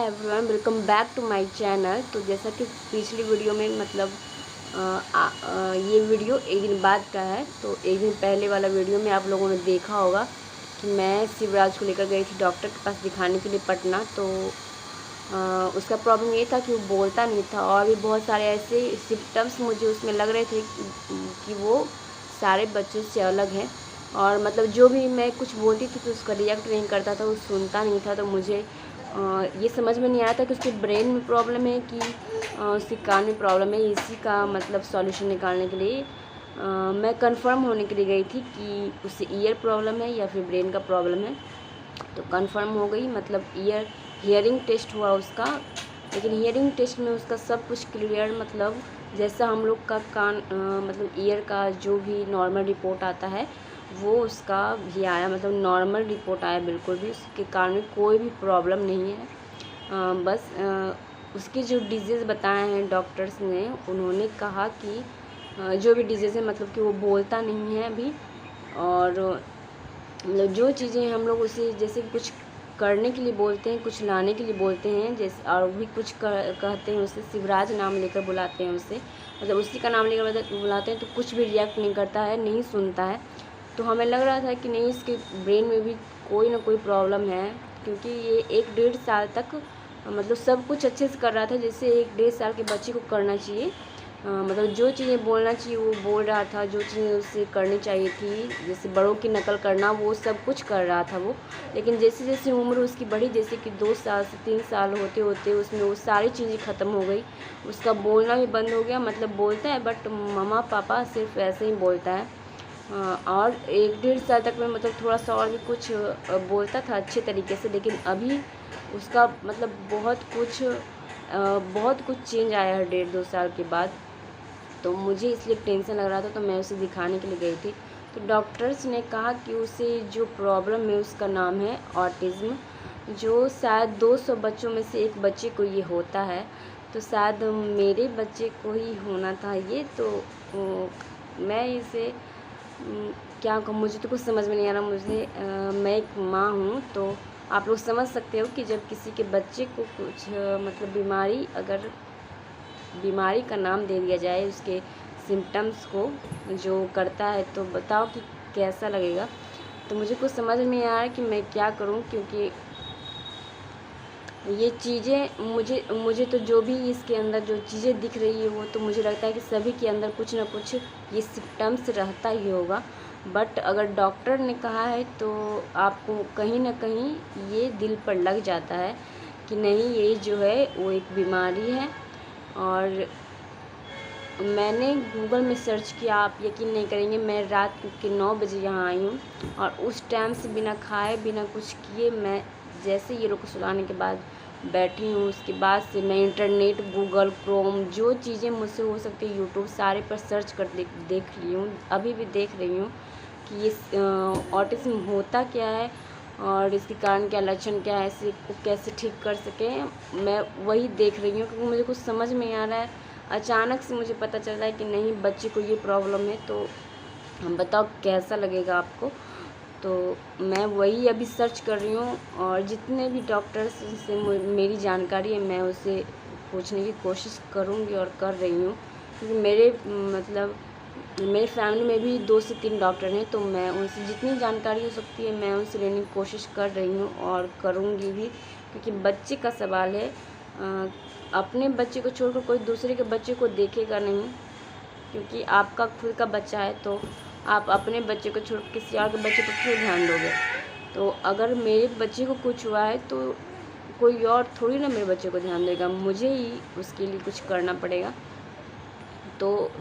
Everyone, welcome back to my channel. तो जैसा कि पिछली वीडियो में ये वीडियो एक दिन बाद का है। तो एक दिन पहले वाला वीडियो में आप लोगों ने देखा होगा कि मैं शिवराज को लेकर गई थी डॉक्टर के पास दिखाने के लिए पटना। तो उसका प्रॉब्लम ये था कि वो बोलता नहीं था और भी बहुत सारे ऐसे सिम्टम्स मुझे उसमें लग रहे थे कि वो सारे बच्चों से अलग हैं। और मतलब जो भी मैं कुछ बोलती थी तो उसका रिएक्ट नहीं करता था, वो सुनता नहीं था। तो मुझे ये समझ में नहीं आया था कि उसके ब्रेन में प्रॉब्लम है कि उसके कान में प्रॉब्लम है। इसी का मतलब सॉल्यूशन निकालने के लिए मैं कंफर्म होने के लिए गई थी कि उसे ईयर प्रॉब्लम है या फिर ब्रेन का प्रॉब्लम है। तो कंफर्म हो गई, मतलब हियरिंग टेस्ट हुआ उसका। लेकिन हियरिंग टेस्ट में उसका सब कुछ क्लियर, मतलब जैसा हम लोग का कान मतलब ईयर का जो भी नॉर्मल रिपोर्ट आता है वो उसका भी आया, मतलब नॉर्मल रिपोर्ट आया बिल्कुल भी। उसके कान में कोई भी प्रॉब्लम नहीं है। बस उसके जो डिजीज़ बताए हैं डॉक्टर्स ने, उन्होंने कहा कि जो भी डिजीज़ है मतलब कि वो बोलता नहीं है अभी। और मतलब जो चीज़ें हम लोग उसे जैसे कुछ करने के लिए बोलते हैं, कुछ लाने के लिए बोलते हैं, जैसे और भी कुछ कहते हैं उसे, शिवराज नाम लेकर बुलाते हैं उसे, मतलब उसी का नाम लेकर बुलाते हैं। तो कुछ भी रिएक्ट नहीं करता है, नहीं सुनता है। तो हमें लग रहा था कि नहीं, इसके ब्रेन में भी कोई ना कोई प्रॉब्लम है, क्योंकि ये 1-1.5 साल तक मतलब सब कुछ अच्छे से कर रहा था जैसे 1-1.5 साल के बच्चे को करना चाहिए। मतलब जो चीज़ें बोलना चाहिए वो बोल रहा था, जो चीज़ें उसे करनी चाहिए थी जैसे बड़ों की नकल करना, वो सब कुछ कर रहा था वो। लेकिन जैसे जैसे उम्र उसकी बढ़ी, जैसे कि 2 साल से 3 साल होते होते उसमें वो सारी चीज़ें ख़त्म हो गई। उसका बोलना भी बंद हो गया, मतलब बोलता है बट मम्मा पापा सिर्फ ऐसे ही बोलता है। और 1-1.5 साल तक में मतलब थोड़ा सा और भी कुछ बोलता था अच्छे तरीके से। लेकिन अभी उसका मतलब बहुत कुछ चेंज आया है 1.5-2 साल के बाद। तो मुझे इसलिए टेंशन लग रहा था, तो मैं उसे दिखाने के लिए गई थी। तो डॉक्टर्स ने कहा कि उसे जो प्रॉब्लम है उसका नाम है ऑटिज़्म, जो शायद 200 बच्चों में से एक बच्चे को ये होता है। तो शायद मेरे बच्चे को ही होना था ये। तो मैं इसे क्या कहूँ, मुझे तो कुछ समझ में नहीं आ रहा। मैं एक माँ हूँ, तो आप लोग समझ सकते हो कि जब किसी के बच्चे को कुछ मतलब बीमारी का नाम दे दिया जाए उसके सिम्टम्स को जो करता है, तो बताओ कि कैसा लगेगा। तो मुझे कुछ समझ में नहीं आ रहा है कि मैं क्या करूं, क्योंकि ये चीज़ें मुझे तो जो भी इसके अंदर जो चीज़ें दिख रही है वो तो मुझे लगता है कि सभी के अंदर कुछ ना कुछ ये सिम्टम्स रहता ही होगा। बट अगर डॉक्टर ने कहा है तो आपको कहीं ना कहीं ये दिल पर लग जाता है कि नहीं, ये जो है वो एक बीमारी है। और मैंने गूगल में सर्च किया, आप यकीन नहीं करेंगे, मैं रात के 9 बजे यहाँ आई हूँ और उस टाइम से बिना खाए बिना कुछ किए मैं जैसे ये लोग को सुलाने के बाद बैठी हूँ, उसके बाद से मैं इंटरनेट, गूगल क्रोम, जो चीज़ें मुझसे हो सकती है यूट्यूब सारे पर सर्च कर देख रही हूँ। अभी भी देख रही हूँ कि ये ऑटिज़्म होता क्या है और इसके कारण क्या लक्षण क्या है, इसे को कैसे ठीक कर सकें, मैं वही देख रही हूँ। क्योंकि मुझे कुछ समझ में नहीं आ रहा है। अचानक से मुझे पता चल रहा है कि नहीं, बच्चे को ये प्रॉब्लम है। तो हम बताओ कैसा लगेगा आपको। तो मैं वही अभी सर्च कर रही हूँ और जितने भी डॉक्टर्स से मेरी जानकारी है मैं उसे पूछने की कोशिश करूँगी और कर रही हूँ। क्योंकि मेरे फैमिली में भी 2 से 3 डॉक्टर हैं, तो मैं उनसे जितनी जानकारी हो सकती है मैं उनसे लेने की कोशिश कर रही हूँ और करूँगी भी। क्योंकि बच्चे का सवाल है, अपने बच्चे को छोड़कर कोई दूसरे के बच्चे को देखेगा नहीं। क्योंकि आपका खुद का बच्चा है तो आप अपने बच्चे को छोड़ किसी और के बच्चे पर क्यों ध्यान दोगे। तो अगर मेरे बच्चे को कुछ हुआ है तो कोई और थोड़ी ना मेरे बच्चे को ध्यान देगा, मुझे ही उसके लिए कुछ करना पड़ेगा। तो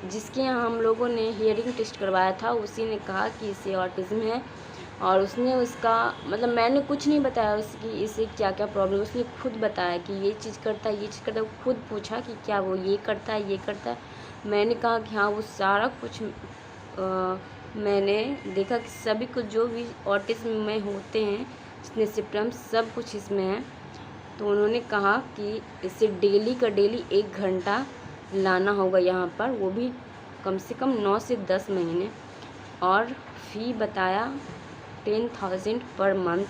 जिसके यहाँ हम लोगों ने हियरिंग टेस्ट करवाया था उसी ने कहा कि इसे ऑटिज़्म है। और उसने उसका मतलब मैंने कुछ नहीं बताया उसकी इसे क्या क्या प्रॉब्लम, उसने खुद बताया कि ये चीज़ करता है, ये चीज़ करता है। वो खुद पूछा कि क्या वो ये करता है, ये करता है। मैंने कहा कि हाँ, वो सारा कुछ मैंने देखा कि सभी कुछ जो भी ऑटिज़्म में होते हैं जितने सिम्टम्स सब कुछ इसमें है। तो उन्होंने कहा कि इसे डेली का डेली 1 घंटा लाना होगा यहाँ पर, वो भी कम से कम 9 से 10 महीने। और फ़ी बताया 10,000 पर मंथ।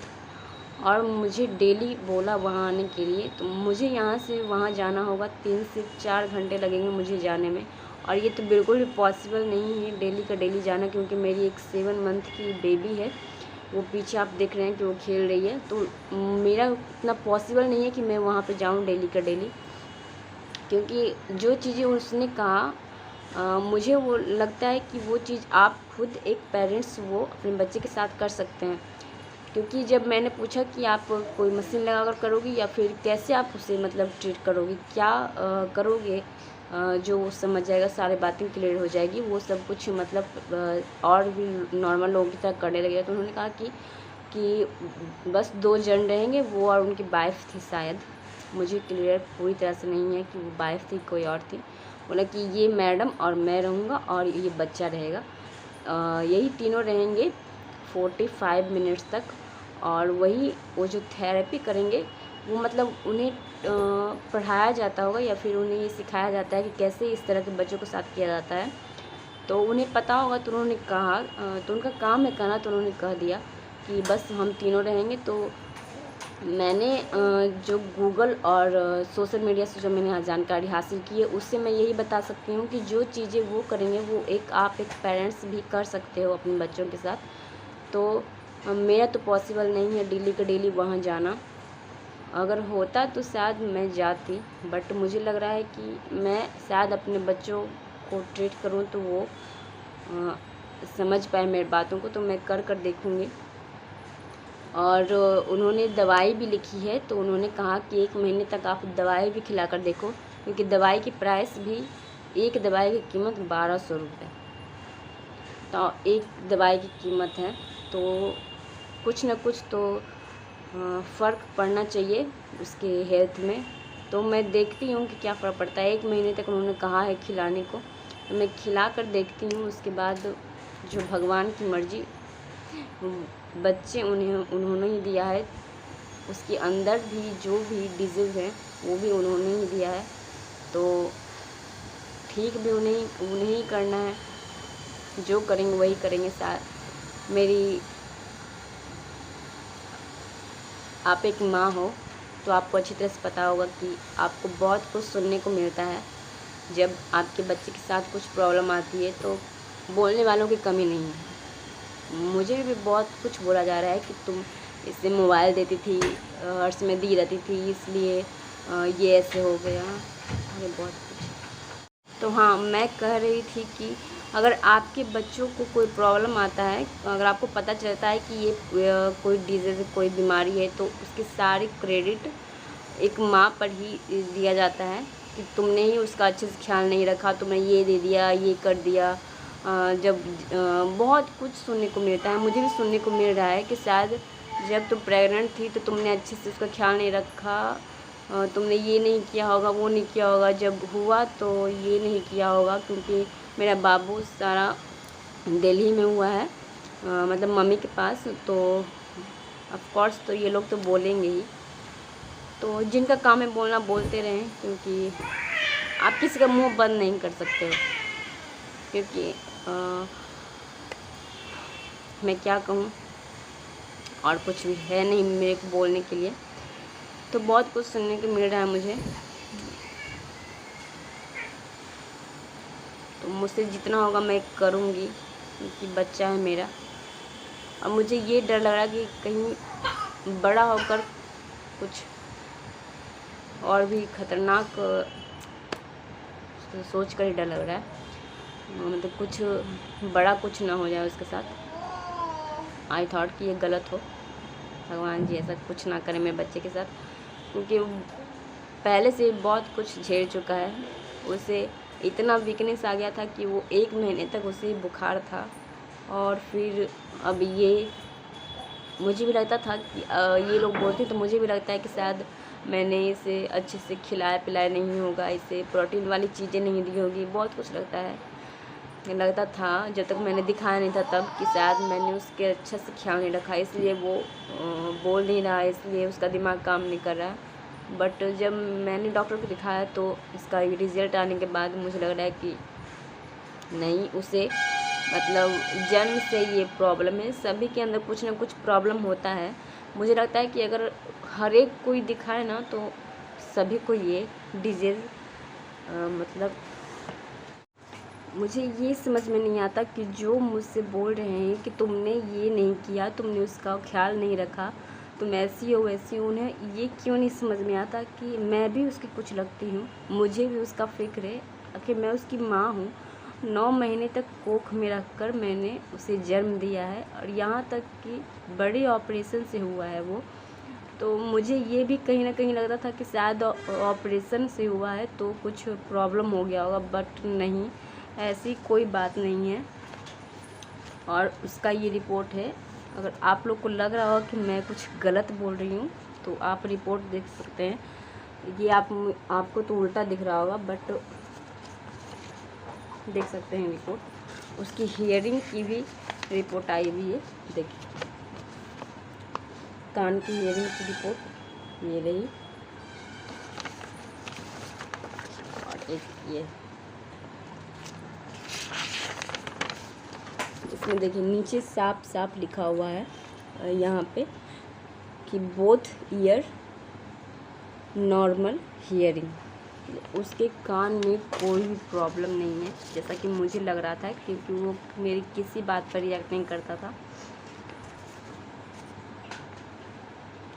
और मुझे डेली बोला वहाँ आने के लिए। तो मुझे यहाँ से वहाँ जाना होगा, 3 से 4 घंटे लगेंगे मुझे जाने में। और ये तो बिल्कुल भी पॉसिबल नहीं है डेली का डेली जाना, क्योंकि मेरी एक 7 मंथ की बेबी है, वो पीछे आप देख रहे हैं कि वो खेल रही है। तो मेरा इतना पॉसिबल नहीं है कि मैं वहाँ पे जाऊँ डेली का डेली, क्योंकि जो चीज़ें उसने कहा मुझे वो लगता है कि वो चीज़ आप खुद एक पेरेंट्स वो अपने बच्चे के साथ कर सकते हैं। क्योंकि जब मैंने पूछा कि आप कोई मशीन लगाकर करोगी या फिर कैसे आप उसे मतलब ट्रीट करोगी, क्या करोगे जो वो समझ जाएगा, सारी बातें क्लियर हो जाएगी, वो सब कुछ मतलब और भी नॉर्मल लोगों की तरह करने लगेगा। तो उन्होंने कहा कि बस 2 जन रहेंगे, वो और उनकी वाइफ थी शायद, मुझे क्लियर पूरी तरह से नहीं है कि वो वाइफ थी कोई और थी। बोला कि ये मैडम और मैं रहूँगा और ये बच्चा रहेगा, यही तीनों रहेंगे 45 मिनट्स तक। और वही वो जो थेरेपी करेंगे वो मतलब उन्हें पढ़ाया जाता होगा या फिर उन्हें ये सिखाया जाता है कि कैसे इस तरह के बच्चों के साथ किया जाता है, तो उन्हें पता होगा। तो उन्होंने कहा तो उनका काम है कहना, तो उन्होंने कह दिया कि बस हम तीनों रहेंगे। तो मैंने जो गूगल और सोशल मीडिया से जो मैंने यहाँ जानकारी हासिल की है, उससे मैं यही बता सकती हूँ कि जो चीज़ें वो करेंगे वो आप एक पेरेंट्स भी कर सकते हो अपने बच्चों के साथ। तो मेरा तो पॉसिबल नहीं है डेली का डेली वहाँ जाना। अगर होता तो शायद मैं जाती, बट मुझे लग रहा है कि मैं शायद अपने बच्चों को ट्रीट करूँ तो वो समझ पाए मेरी बातों को, तो मैं कर देखूँगी। और उन्होंने दवाई भी लिखी है, तो उन्होंने कहा कि 1 महीने तक आप दवाई भी खिला कर देखो, क्योंकि दवाई की प्राइस भी, एक दवाई की कीमत 1200 रुपये, तो एक दवाई की कीमत है। तो कुछ न कुछ तो फ़र्क पड़ना चाहिए उसके हेल्थ में। तो मैं देखती हूँ कि क्या फ़र्क पड़ता है। 1 महीने तक उन्होंने कहा है खिलाने को, तो मैं खिला कर देखती हूँ। उसके बाद जो भगवान की मर्ज़ी, बच्चे उन्होंने ही दिया है, उसके अंदर भी जो भी डिज़ीज़ है वो भी उन्होंने ही दिया है, तो ठीक भी उन्हें ही करना है, जो करेंगे वही करेंगे। मेरी आप एक माँ हो तो आपको अच्छी तरह से पता होगा कि आपको बहुत कुछ सुनने को मिलता है। जब आपके बच्चे के साथ कुछ प्रॉब्लम आती है तो बोलने वालों की कमी नहीं है। मुझे भी बहुत कुछ बोला जा रहा है कि तुम इसे मोबाइल देती थी, हर समय दी रहती थी, इसलिए ये ऐसे हो गया, अरे बहुत कुछ। तो हाँ, मैं कह रही थी कि अगर आपके बच्चों को कोई प्रॉब्लम आता है, अगर आपको पता चलता है कि ये कोई डिजीज़, कोई बीमारी है, तो उसकी सारी क्रेडिट एक माँ पर ही दिया जाता है कि तुमने ही उसका अच्छे से ख्याल नहीं रखा, तुमने ये दे दिया, ये कर दिया। जब बहुत कुछ सुनने को मिलता है, मुझे भी सुनने को मिल रहा है कि शायद जब तुम प्रेग्नेंट थी तो तुमने अच्छे से उसका ख्याल नहीं रखा, तुमने ये नहीं किया होगा, वो नहीं किया होगा, जब हुआ तो ये नहीं किया होगा। क्योंकि मेरा बाबू सारा दिल्ली में हुआ है, मतलब मम्मी के पास, तो ऑफ कोर्स तो ये लोग तो बोलेंगे ही। तो जिनका काम है बोलना, बोलते रहें, क्योंकि आप किसी का मुंह बंद नहीं कर सकते हो। क्योंकि मैं क्या कहूँ, और कुछ भी है नहीं मेरे को बोलने के लिए। तो बहुत कुछ सुनने को मिल रहा है मुझे, तो मुझसे जितना होगा मैं करूँगी, क्योंकि बच्चा है मेरा। और मुझे ये डर लग रहा है कि कहीं बड़ा होकर कुछ और भी ख़तरनाक सोच कर ही डर लग रहा है, मतलब कुछ बड़ा कुछ ना हो जाए उसके साथ। आई थॉट कि ये गलत हो, भगवान जी ऐसा कुछ ना करें मेरे बच्चे के साथ, क्योंकि पहले से बहुत कुछ झेल चुका है। उसे इतना वीकनेस आ गया था कि वो 1 महीने तक उसे बुखार था। और फिर अब ये, मुझे भी लगता था कि ये लोग बोलते तो मुझे भी लगता है कि शायद मैंने इसे अच्छे से खिलाया पिलाया नहीं होगा, इसे प्रोटीन वाली चीज़ें नहीं दी होगी, बहुत कुछ लगता था जब तक मैंने दिखाया नहीं था तब, कि शायद मैंने उसके अच्छा से ख्याल नहीं रखा, इसलिए वो बोल नहीं रहा है, इसलिए उसका दिमाग काम नहीं कर रहा है। बट जब मैंने डॉक्टर को दिखाया तो इसका रिज़ल्ट आने के बाद मुझे लग रहा है कि नहीं, उसे मतलब जन्म से ये प्रॉब्लम है। सभी के अंदर कुछ ना कुछ प्रॉब्लम होता है, मुझे लगता है कि अगर हर एक कोई दिखाए ना तो सभी को ये डिजीज़ मतलब मुझे ये समझ में नहीं आता कि जो मुझसे बोल रहे हैं कि तुमने ये नहीं किया, तुमने उसका ख्याल नहीं रखा, तुम ऐसी हो वैसी हो, उन्हें ये क्यों नहीं समझ में आता कि मैं भी उसकी कुछ लगती हूँ, मुझे भी उसका फ़िक्र है। आखिर मैं उसकी माँ हूँ। 9 महीने तक कोख में रखकर मैंने उसे जन्म दिया है और यहाँ तक कि बड़े ऑपरेशन से हुआ है वो। तो मुझे ये भी कहीं ना कहीं लगता था कि शायद ऑपरेशन से हुआ है तो कुछ प्रॉब्लम हो गया होगा, बट नहीं, ऐसी कोई बात नहीं है। और उसका ये रिपोर्ट है। अगर आप लोग को लग रहा हो कि मैं कुछ गलत बोल रही हूँ तो आप रिपोर्ट देख सकते हैं। ये आपको तो उल्टा दिख रहा होगा, बट देख सकते हैं रिपोर्ट। उसकी हियरिंग की भी रिपोर्ट आई हुई है, देखिए कान की हियरिंग की रिपोर्ट ये रही, और एक ये इसमें देखिए नीचे साफ साफ लिखा हुआ है यहाँ पे कि बोथ ईयर नॉर्मल हियरिंग। उसके कान में कोई भी प्रॉब्लम नहीं है, जैसा कि मुझे लग रहा था, क्योंकि वो मेरी किसी बात पर रिएक्ट नहीं करता था।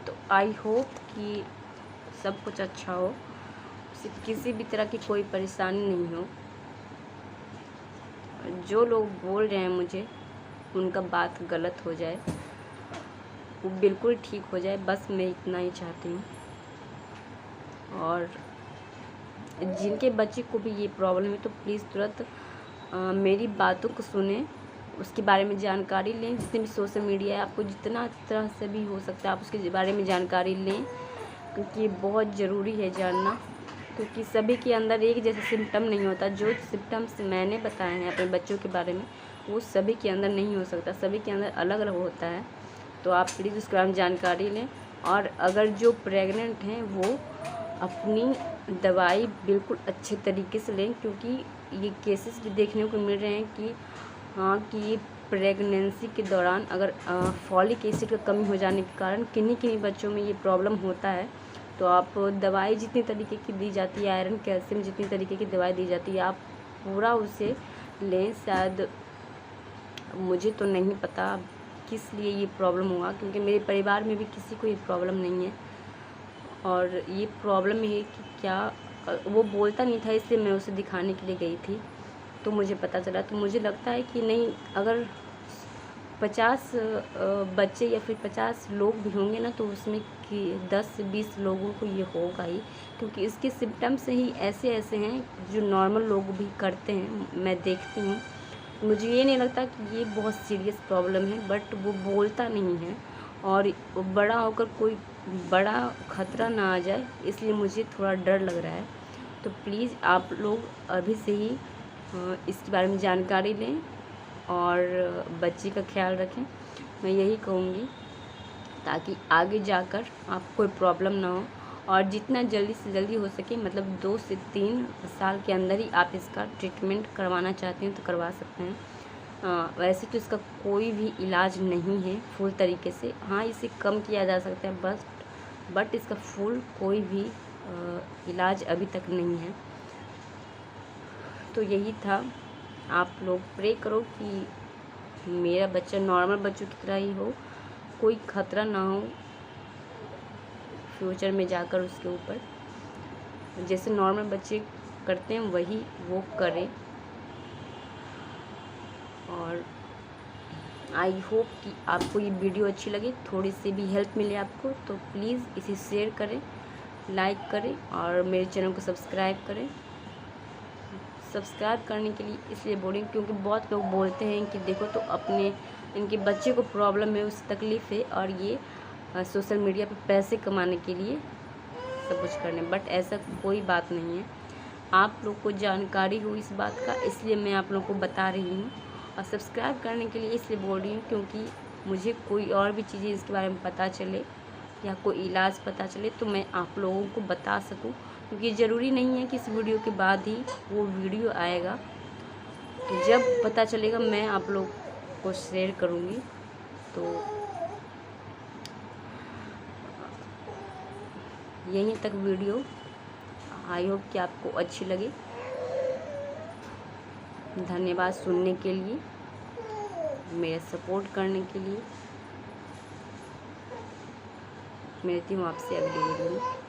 तो आई होप कि सब कुछ अच्छा हो, उसे किसी भी तरह की कोई परेशानी नहीं हो। जो लोग बोल रहे हैं मुझे, उनका बात गलत हो जाए, वो बिल्कुल ठीक हो जाए, बस मैं इतना ही चाहती हूँ। और जिनके बच्चे को भी ये प्रॉब्लम है तो प्लीज़ तुरंत मेरी बातों को सुने, उसके बारे में जानकारी लें। जितने भी सोशल मीडिया है, आपको जितना तरह से भी हो सकता है आप उसके बारे में जानकारी लें, क्योंकि ये बहुत ज़रूरी है जानना। क्योंकि सभी के अंदर एक जैसा सिम्टम नहीं होता। जो सिम्टम्स मैंने बताए हैं अपने बच्चों के बारे में, वो सभी के अंदर नहीं हो सकता, सभी के अंदर अलग अलग होता है। तो आप प्लीज़ उसके बारे में जानकारी लें। और अगर जो प्रेग्नेंट हैं वो अपनी दवाई बिल्कुल अच्छे तरीके से लें, क्योंकि ये केसेस भी देखने को मिल रहे हैं कि हाँ कि प्रेगनेंसी के दौरान अगर फॉलिक एसिड का कमी हो जाने के कारण किन्हीं बच्चों में ये प्रॉब्लम होता है। तो आप दवाई जितनी तरीके की दी जाती है, आयरन कैल्शियम जितनी तरीके की दवाई दी जाती है, आप पूरा उसे लें। शायद मुझे तो नहीं पता किस लिए ये प्रॉब्लम हुआ, क्योंकि मेरे परिवार में भी किसी को ये प्रॉब्लम नहीं है। और ये प्रॉब्लम है कि क्या वो बोलता नहीं था, इसलिए मैं उसे दिखाने के लिए गई थी तो मुझे पता चला। तो मुझे लगता है कि नहीं, अगर 50 बच्चे या फिर 50 लोग भी होंगे ना, तो उसमें कि 10 से 20 लोगों को ये होगा ही, क्योंकि इसके सिम्टम्स ही ऐसे ऐसे हैं जो नॉर्मल लोग भी करते हैं, मैं देखती हूँ। मुझे ये नहीं लगता कि ये बहुत सीरियस प्रॉब्लम है, बट वो बोलता नहीं है और बड़ा होकर कोई बड़ा ख़तरा ना आ जाए, इसलिए मुझे थोड़ा डर लग रहा है। तो प्लीज़ आप लोग अभी से ही इसके बारे में जानकारी लें और बच्चे का ख्याल रखें, मैं यही कहूँगी, ताकि आगे जाकर आपको कोई प्रॉब्लम ना हो। और जितना जल्दी से जल्दी हो सके, मतलब 2 से 3 साल के अंदर ही आप इसका ट्रीटमेंट करवाना चाहते हैं तो करवा सकते हैं। वैसे तो इसका कोई भी इलाज नहीं है फुल तरीके से, हाँ इसे कम किया जा सकता है बट इसका फुल कोई भी इलाज अभी तक नहीं है। तो यही था, आप लोग प्रे करो कि मेरा बच्चा नॉर्मल बच्चों की तरह ही हो, कोई ख़तरा ना हो फ्यूचर में जाकर उसके ऊपर। जैसे नॉर्मल बच्चे करते हैं वही वो करे। और आई होप कि आपको ये वीडियो अच्छी लगे, थोड़ी सी भी हेल्प मिले आपको, तो प्लीज़ इसे शेयर करें, लाइक करें और मेरे चैनल को सब्सक्राइब करें। सब्सक्राइब करने के लिए इसलिए बोल रही हूँ क्योंकि बहुत लोग बोलते हैं कि देखो तो अपने इनके बच्चे को प्रॉब्लम है, उससे तकलीफ़ है और ये सोशल मीडिया पे पैसे कमाने के लिए सब कुछ करने, बट ऐसा कोई बात नहीं है। आप लोग को जानकारी हो इस बात का, इसलिए मैं आप लोग को बता रही हूँ। और सब्सक्राइब करने के लिए इसलिए बोल रही हूँ क्योंकि मुझे कोई और भी चीज़ें इसके बारे में पता चले या कोई इलाज पता चले तो मैं आप लोगों को बता सकूँ, क्योंकि ज़रूरी नहीं है कि इस वीडियो के बाद ही वो वीडियो आएगा। तो जब पता चलेगा मैं आप लोग को शेयर करूँगी। तो यहीं तक वीडियो। आई होप कि आपको अच्छी लगी। धन्यवाद सुनने के लिए, मेरा सपोर्ट करने के लिए। मिलती हूँ आपसे अगली वीडियो में।